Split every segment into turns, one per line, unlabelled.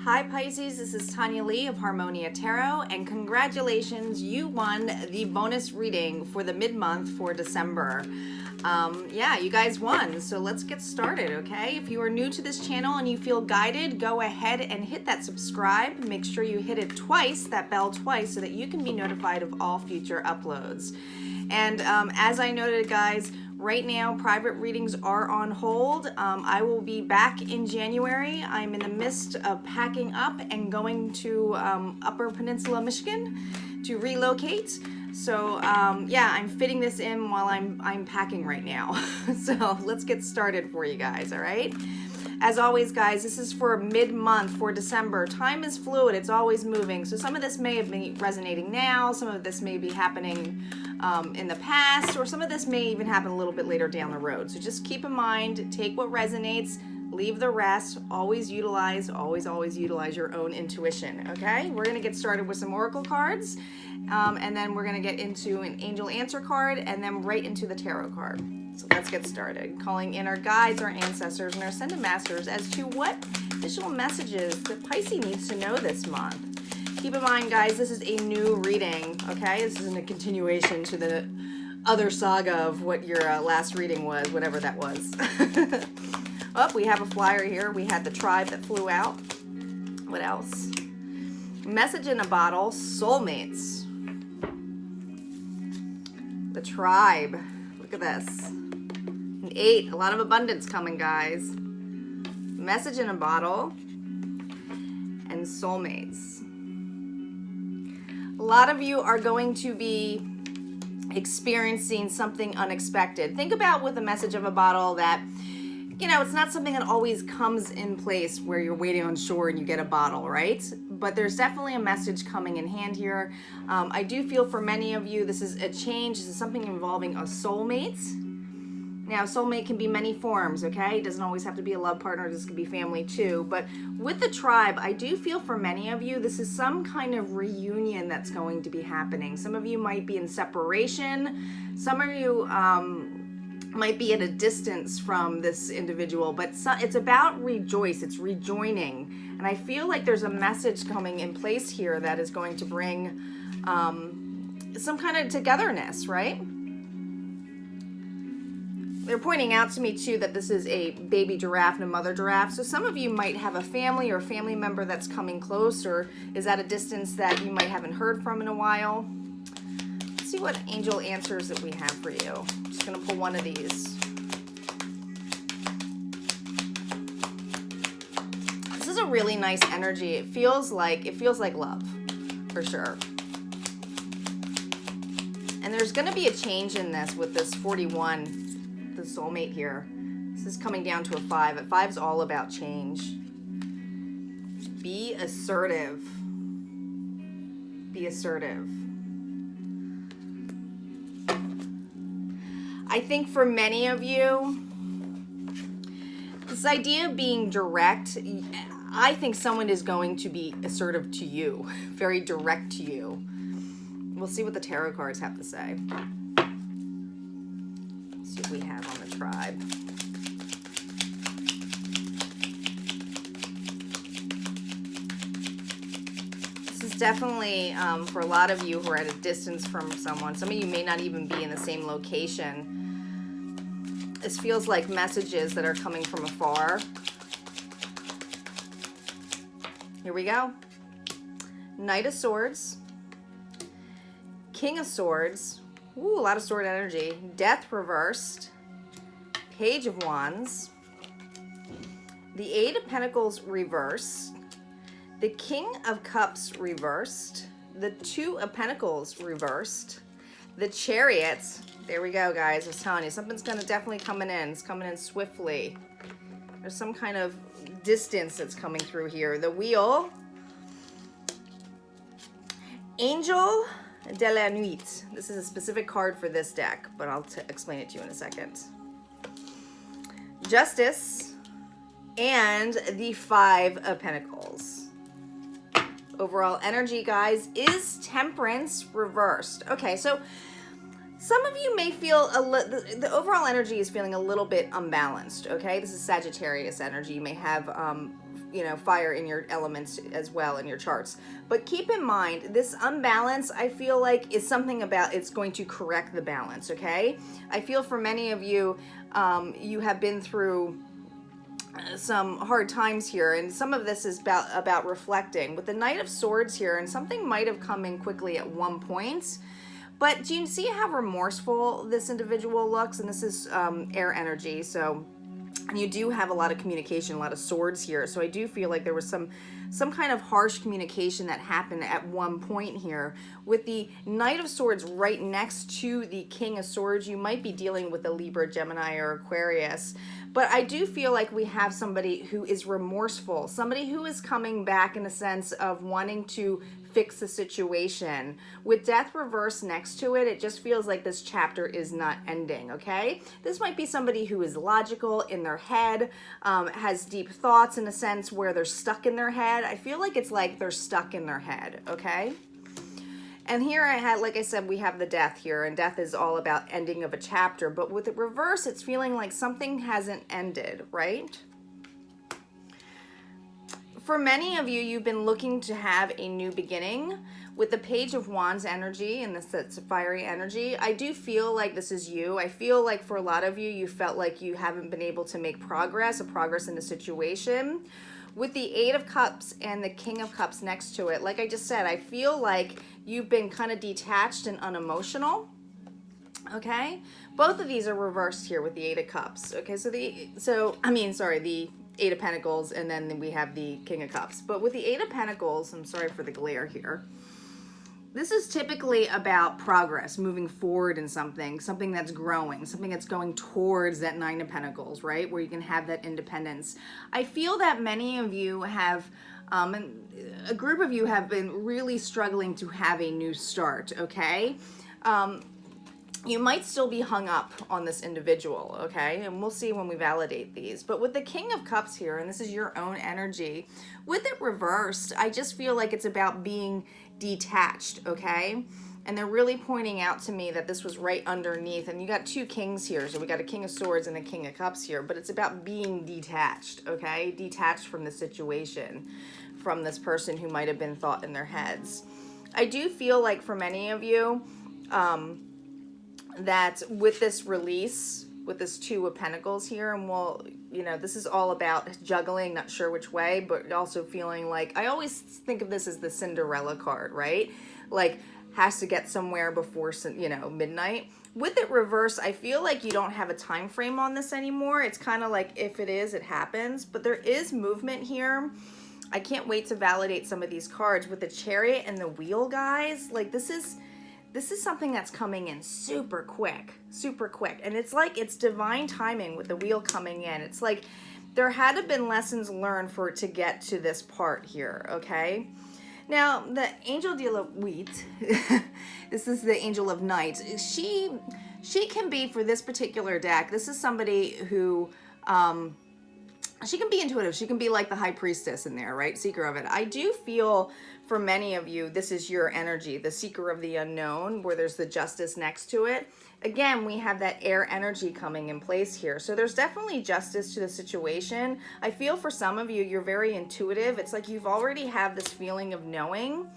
Hi Pisces, this is Tanya Lee of Harmonia Tarot, and congratulations, you won the bonus reading for the mid-month for December. Yeah, you guys won, so let's get started, okay? If you are new to this channel and you feel guided, go ahead and hit that subscribe. Make sure you hit it twice, that bell twice, so that you can be notified of all future uploads. And as I noted, guys, right now, private readings are on hold. I will be back in January. I'm in the midst of packing up and going to Upper Peninsula, Michigan to relocate. So yeah, I'm fitting this in while I'm packing right now. So let's get started for you guys, all right? As always, guys, this is for mid-month for December. Time is fluid, it's always moving. So some of this may have been resonating now, some of this may be happening in the past, or some of this may even happen a little bit later down the road. So just keep in mind, take what resonates, leave the rest, always utilize your own intuition, okay? We're gonna get started with some oracle cards, and then we're gonna get into an angel answer card, and then right into the tarot card. So let's get started. Calling in our guides, our ancestors, and our ascended masters as to what additional messages that Pisces needs to know this month. Keep in mind, guys, this is a new reading, okay? This isn't a continuation to the other saga of what your last reading was, whatever that was. Oh, we have a flyer here. We had the tribe that flew out. What else? Message in a bottle, soulmates. The tribe. Look at this. An 8, a lot of abundance coming, guys. Message in a bottle and soulmates. A lot of you are going to be experiencing something unexpected. Think about with a message of a bottle that, you know, it's not something that always comes in place where you're waiting on shore and you get a bottle, right? But there's definitely a message coming in hand here. I do feel for many of you, this is a change. This is something involving a soulmate. Now, soulmate can be many forms, okay? It doesn't always have to be a love partner. This could be family too. But with the tribe, I do feel for many of you, this is some kind of reunion that's going to be happening. Some of you might be in separation. Some of you might be at a distance from this individual, but it's about rejoice. It's rejoining. And I feel like there's a message coming in place here that is going to bring some kind of togetherness, right? They're pointing out to me too that this is a baby giraffe and a mother giraffe. So some of you might have a family or a family member that's coming close or is at a distance that you might haven't heard from in a while. Let's see what angel answers that we have for you. I'm just going to pull one of these. This is a really nice energy. It feels like love, for sure. And there's going to be a change in this with this 41. The soulmate here. This is coming down to a 5. A 5 is all about change. Be assertive. Be assertive. I think for many of you, this idea of being direct, I think someone is going to be assertive to you, very direct to you. We'll see what the tarot cards have to say. See what we have on the tribe. This is definitely for a lot of you who are at a distance from someone. Some of you may not even be in the same location. This feels like messages that are coming from afar. Here we go. Knight of Swords. King of Swords. Ooh, a lot of sword energy. Death reversed. Page of Wands. The 8 of Pentacles reversed. The King of Cups reversed. The 2 of Pentacles reversed. The Chariot. There we go, guys. I was telling you, something's going to definitely coming in. It's coming in swiftly. There's some kind of distance that's coming through here. The Wheel. Angel de la Nuit. This is a specific card for this deck, but I'll explain it to you in a second. Justice and the 5 of Pentacles. Overall energy, guys, is Temperance reversed. Okay, so some of you may feel the overall energy is feeling a little bit unbalanced, okay? This is Sagittarius energy. You may have you know, fire in your elements as well in your charts. But keep in mind, this unbalance, I feel like, is something about it's going to correct the balance, okay? I feel for many of you, you have been through some hard times here, and some of this is about reflecting. With the Knight of Swords here, and something might have come in quickly at one point, but do you see how remorseful this individual looks? And this is air energy, so, and you do have a lot of communication, a lot of swords here, so I do feel like there was some kind of harsh communication that happened at one point here. With the Knight of Swords right next to the King of Swords, you might be dealing with a Libra, Gemini, or Aquarius. But I do feel like we have somebody who is remorseful, somebody who is coming back in a sense of wanting to fix the situation. With Death reversed next to it, it just feels like this chapter is not ending, okay? This might be somebody who is logical in their head, has deep thoughts in a sense where they're stuck in their head. I feel like it's like they're stuck in their head, okay? And here I had, like I said, we have the Death here, and Death is all about ending of a chapter, but with the reverse, it's feeling like something hasn't ended, right? For many of you, you've been looking to have a new beginning. With the Page of Wands energy and this fiery energy, I do feel like this is you. I feel like for a lot of you, you felt like you haven't been able to make progress in the situation. With the Eight of Cups and the King of Cups next to it, like I just said, I feel like you've been kind of detached and unemotional, okay? Both of these are reversed here with the Eight of Cups, okay? The Eight of Pentacles, and then we have the King of Cups. But with the Eight of Pentacles, I'm sorry for the glare here, this is typically about progress, moving forward in something that's growing, something that's going towards that Nine of Pentacles, right? Where you can have that independence. I feel that many of you have, a group of you have been really struggling to have a new start, okay? You might still be hung up on this individual, okay? And we'll see when we validate these. But with the King of Cups here, and this is your own energy, with it reversed, I just feel like it's about being detached, okay? And they're really pointing out to me that this was right underneath, and you got two kings here, so we got a King of Swords and a King of Cups here, but it's about being detached, okay? Detached from the situation, from this person who might have been thought in their heads. I do feel like for many of you, that with this release, with this Two of Pentacles here, and this is all about juggling, not sure which way, but also feeling like, I always think of this as the Cinderella card, right? Like, has to get somewhere before, midnight. With it reversed, I feel like you don't have a time frame on this anymore. It's kind of like, if it is, it happens, but there is movement here. I can't wait to validate some of these cards. With the Chariot and the Wheel, guys, like this is something that's coming in super quick, and it's like it's divine timing with the Wheel coming in. It's like there had to have been lessons learned for it to get to this part here, okay? Now, the Angel de la Wheat, this is the Angel of Night. She can be, for this particular deck, this is somebody who, she can be intuitive. She can be like the High Priestess in there, right? Seeker of it. I do feel for many of you, this is your energy, the Seeker of the Unknown, where there's the Justice next to it. Again, we have that air energy coming in place here. So there's definitely justice to the situation. I feel for some of you, you're very intuitive. It's like you've already have this feeling of knowing.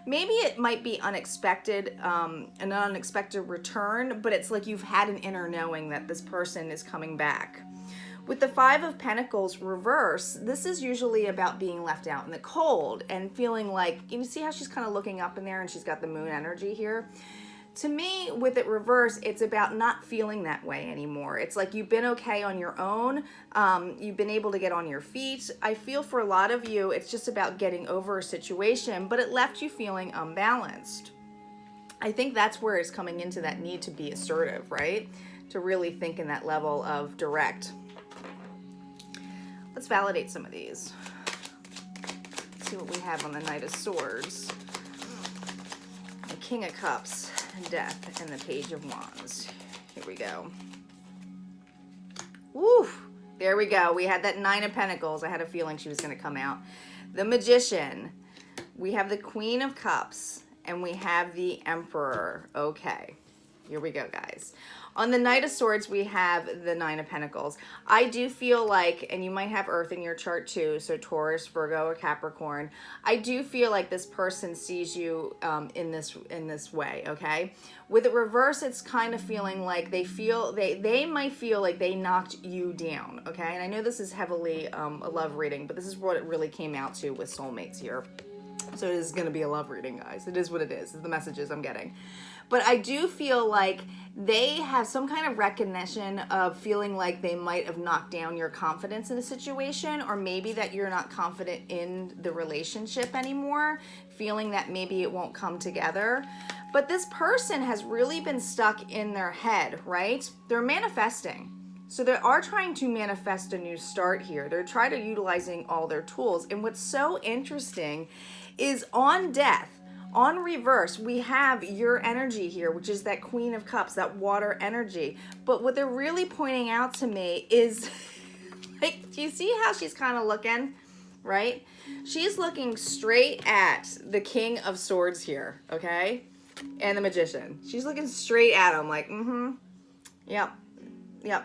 Maybe it might be unexpected, an unexpected return, but it's like you've had an inner knowing that this person is coming back. With the Five of Pentacles reverse, this is usually about being left out in the cold and feeling like, you see how she's kind of looking up in there and she's got the moon energy here? To me, with it reverse, it's about not feeling that way anymore. It's like you've been okay on your own. You've been able to get on your feet. I feel for a lot of you, it's just about getting over a situation, but it left you feeling unbalanced. I think that's where it's coming into that need to be assertive, right? To really think in that level of direct. Let's validate some of these. Let's see what we have on the Knight of Swords, the King of Cups, and Death, and the Page of Wands. Here we go. Woo! There we go. We had that Nine of Pentacles. I had a feeling she was going to come out. The Magician. We have the Queen of Cups, and we have the Emperor. Okay. Here we go, guys. On the Knight of Swords, we have the Nine of Pentacles. I do feel like, and you might have Earth in your chart too, so Taurus, Virgo, or Capricorn. I do feel like this person sees you in this way, okay? With the reverse, it's kind of feeling like they might feel like they knocked you down, okay? And I know this is heavily a love reading, but this is what it really came out to with soulmates here. So it is going to be a love reading, guys. It is what it is. It's the messages I'm getting. But I do feel like they have some kind of recognition of feeling like they might have knocked down your confidence in a situation, or maybe that you're not confident in the relationship anymore, feeling that maybe it won't come together. But this person has really been stuck in their head, right? They're manifesting. So they are trying to manifest a new start here. They're trying to utilizing all their tools. And what's so interesting is on death, on reverse, we have your energy here, which is that Queen of Cups, that water energy. But what they're really pointing out to me is, like, do you see how she's kind of looking, right? She's looking straight at the King of Swords here, okay? And the Magician. She's looking straight at him like, yep.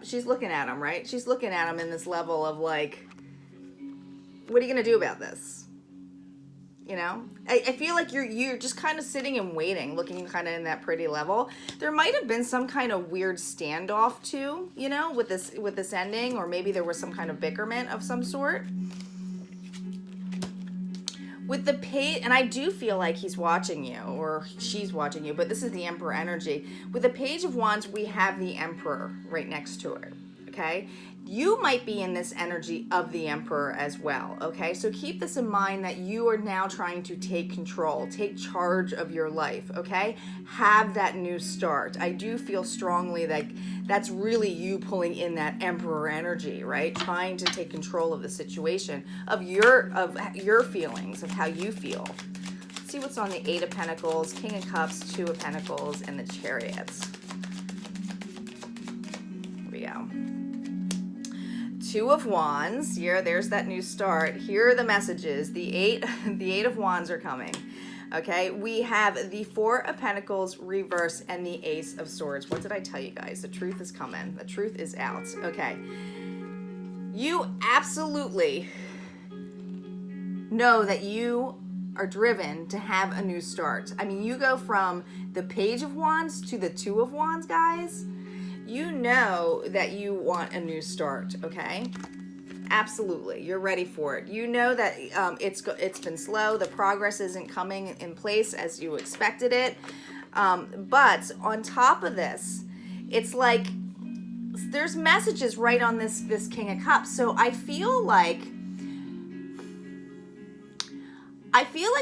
She's looking at him, right? She's looking at him in this level of like, what are you going to do about this? You know, I feel like you're just kind of sitting and waiting, looking kind of in that pretty level. There might have been some kind of weird standoff too, you know, with this ending, or maybe there was some kind of bickerment of some sort. With the page, and I do feel like he's watching you or she's watching you, but this is the Emperor energy. With the Page of Wands, we have the Emperor right next to it, okay? You might be in this energy of the Emperor as well, okay? So keep this in mind that you are now trying to take control, take charge of your life, okay? Have that new start. I do feel strongly that that's really you pulling in that Emperor energy, right? Trying to take control of the situation, of your feelings, of how you feel. Let's see what's on the Eight of Pentacles, King of Cups, Two of Pentacles, and the Chariots. Here we go. Two of Wands. Here, there's that new start. Here are the messages. The eight of Wands are coming. Okay, we have the Four of Pentacles reverse and the Ace of Swords. What did I tell you guys? The truth is coming. The truth is out. Okay, you absolutely know that you are driven to have a new start. I mean, you go from the Page of Wands to the Two of Wands, guys. You know that you want a new start, okay? Absolutely. You're ready for it. You know that it's been slow. The progress isn't coming in place as you expected it. But on top of this, it's like there's messages right on this King of Cups. So I feel like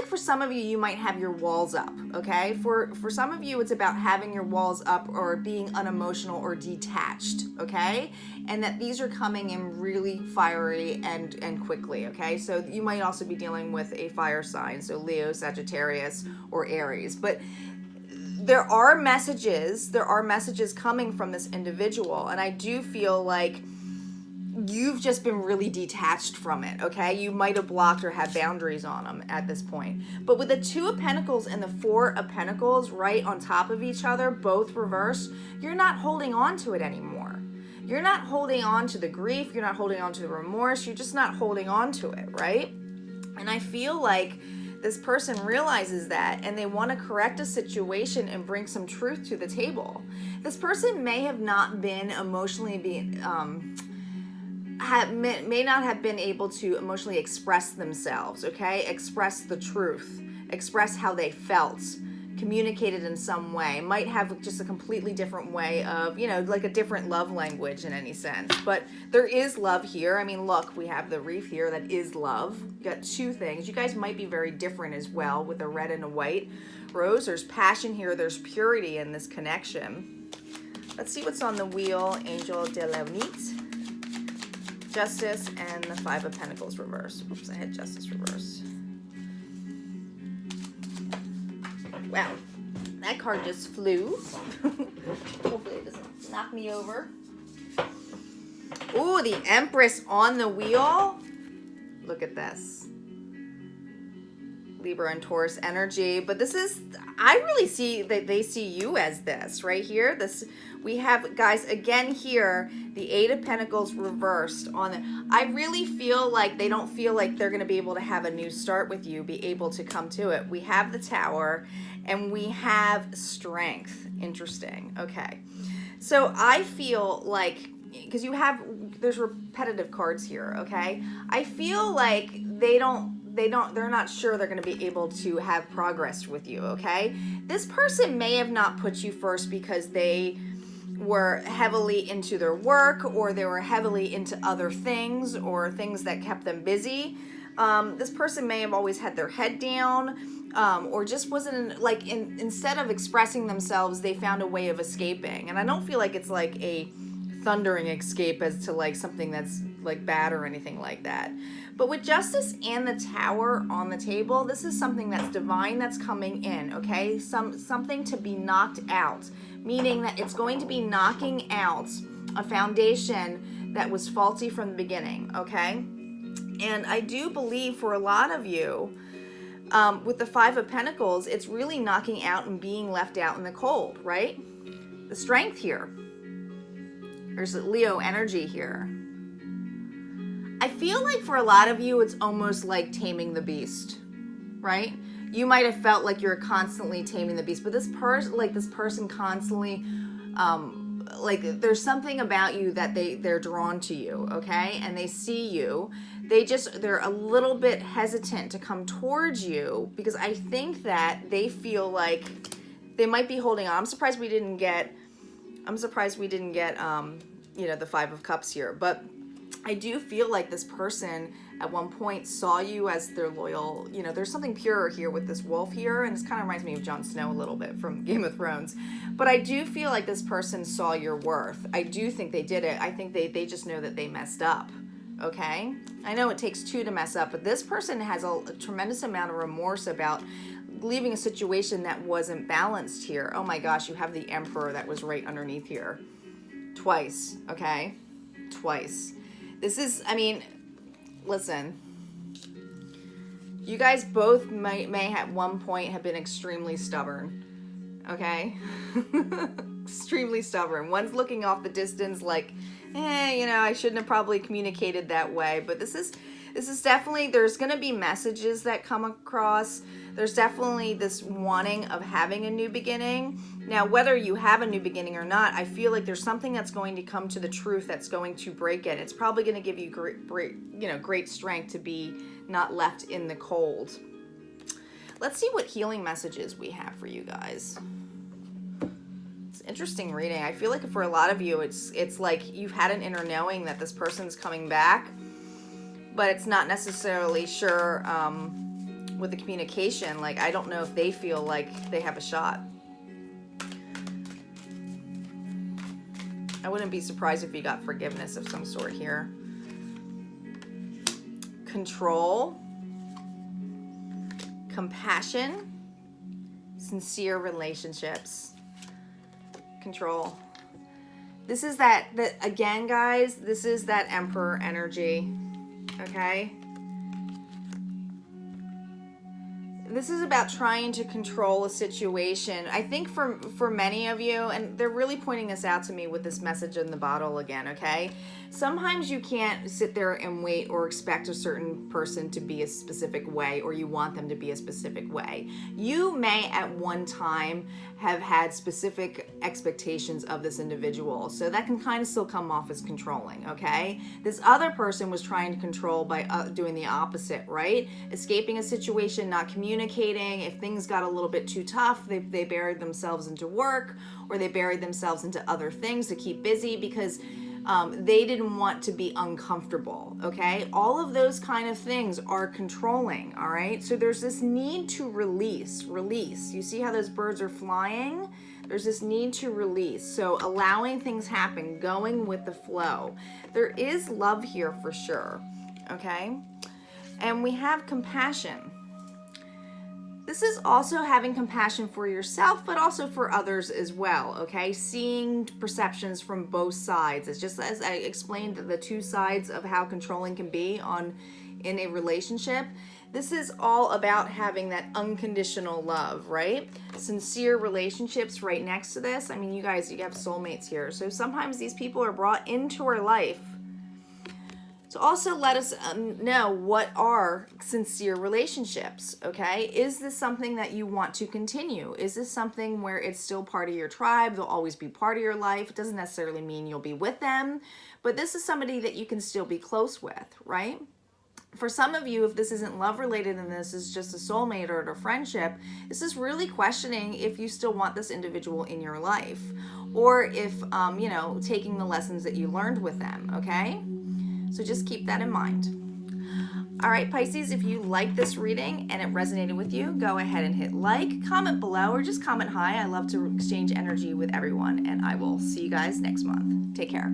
for some of you, you might have your walls up, okay? For some of you, it's about having your walls up or being unemotional or detached, okay? And that these are coming in really fiery and quickly, okay? So you might also be dealing with a fire sign, so Leo, Sagittarius, or Aries. But there are messages coming from this individual, and I do feel like you've just been really detached from it, okay? You might have blocked or had boundaries on them at this point. But with the Two of Pentacles and the Four of Pentacles right on top of each other, both reversed, you're not holding on to it anymore. You're not holding on to the grief. You're not holding on to the remorse. You're just not holding on to it, right? And I feel like this person realizes that and they want to correct a situation and bring some truth to the table. This person may have not been emotionally may not have been able to emotionally express themselves, okay? Express the truth, express how they felt, communicate it in some way. Might have just a completely different way of, you know, like a different love language in any sense. But there is love here. I mean, look, we have the wreath here that is love. You got two things. You guys might be very different as well with a red and a white rose. There's passion here. There's purity in this connection. Let's see what's on the wheel. Angel de la Unite. Justice and the Five of Pentacles reverse. Oops, I had Justice reverse. Wow, that card just flew. Hopefully it doesn't knock me over. Ooh, the Empress on the wheel. Look at this. Libra and Taurus energy, but this is, I really see that they see you as this right here. This, we have, guys, again here, the Eight of Pentacles reversed on it. I really feel like they don't feel like they're going to be able to have a new start with you, be able to come to it. We have the Tower and we have Strength. Interesting. Okay. So I feel like, because you have, there's repetitive cards here, okay? I feel like they're not sure they're going to be able to have progress with you, okay? This person may have not put you first because they were heavily into their work, or they were heavily into other things, or things that kept them busy. This person may have always had their head down, or just wasn't, like, instead of expressing themselves, they found a way of escaping. And I don't feel like it's like a thundering escape as to like something that's like bad or anything like that. But with Justice and the Tower on the table, this is something that's divine that's coming in, okay? Something to be knocked out, meaning that it's going to be knocking out a foundation that was faulty from the beginning, okay? And I do believe for a lot of you, with the Five of Pentacles, it's really knocking out and being left out in the cold, right? The Strength here. There's Leo energy here. I feel like for a lot of you, it's almost like taming the beast, right? You might have felt like you're constantly taming the beast, but this person constantly, like there's something about you that they're drawn to you, okay? And they see you. They're a little bit hesitant to come towards you because I think that they feel like they might be holding on. I'm surprised we didn't get, you know, the Five of Cups here, but I do feel like this person at one point saw you as their loyal, you know, there's something pure here with this wolf here, and this kind of reminds me of Jon Snow a little bit from Game of Thrones, but I do feel like this person saw your worth. I do think they did it. I think they just know that they messed up, okay? I know it takes two to mess up, but this person has a tremendous amount of remorse about leaving a situation that wasn't balanced here. Oh my gosh, you have the Emperor that was right underneath here. Twice, okay? Twice. This is, I mean, listen. You guys both may at one point have been extremely stubborn, okay? Extremely stubborn. One's looking off the distance like, you know, I shouldn't have probably communicated that way. But this is definitely, there's going to be messages that come across. There's definitely this wanting of having a new beginning. Now, whether you have a new beginning or not, I feel like there's something that's going to come to the truth that's going to break it. It's probably going to give you great strength to be not left in the cold. Let's see what healing messages we have for you guys. It's interesting reading. I feel like for a lot of you, it's like you've had an inner knowing that this person's coming back, but it's not necessarily sure with the communication. Like, I don't know if they feel like they have a shot. I wouldn't be surprised if you got forgiveness of some sort here. Control, compassion, sincere relationships. Control. This is that again, guys, this is that Emperor energy, okay? This is about trying to control a situation. I think for many of you, and they're really pointing this out to me with this message in the bottle again, okay? Sometimes you can't sit there and wait or expect a certain person to be a specific way, or you want them to be a specific way. You may at one time have had specific expectations of this individual, so that can kind of still come off as controlling, okay? This other person was trying to control by doing the opposite, right? Escaping a situation, not communicating. If things got a little bit too tough, they buried themselves into work, or they buried themselves into other things to keep busy because they didn't want to be uncomfortable, okay? All of those kind of things are controlling, all right? So there's this need to release. You see how those birds are flying? There's this need to release. So allowing things happen, going with the flow. There is love here for sure, okay? And we have compassion. This is also having compassion for yourself, but also for others as well, okay? Seeing perceptions from both sides. It's just as I explained the two sides of how controlling can be in a relationship. This is all about having that unconditional love, right? Sincere relationships right next to this. I mean, you guys, you have soulmates here. So sometimes these people are brought into our life to also let us know what are sincere relationships, okay? Is this something that you want to continue? Is this something where it's still part of your tribe? They'll always be part of your life. It doesn't necessarily mean you'll be with them, but this is somebody that you can still be close with, right? For some of you, if this isn't love related and this is just a soulmate or a friendship, this is really questioning if you still want this individual in your life, or if, you know, taking the lessons that you learned with them, okay? So just keep that in mind. All right, Pisces, if you like this reading and it resonated with you, go ahead and hit like, comment below, or just comment hi. I love to exchange energy with everyone, and I will see you guys next month. Take care.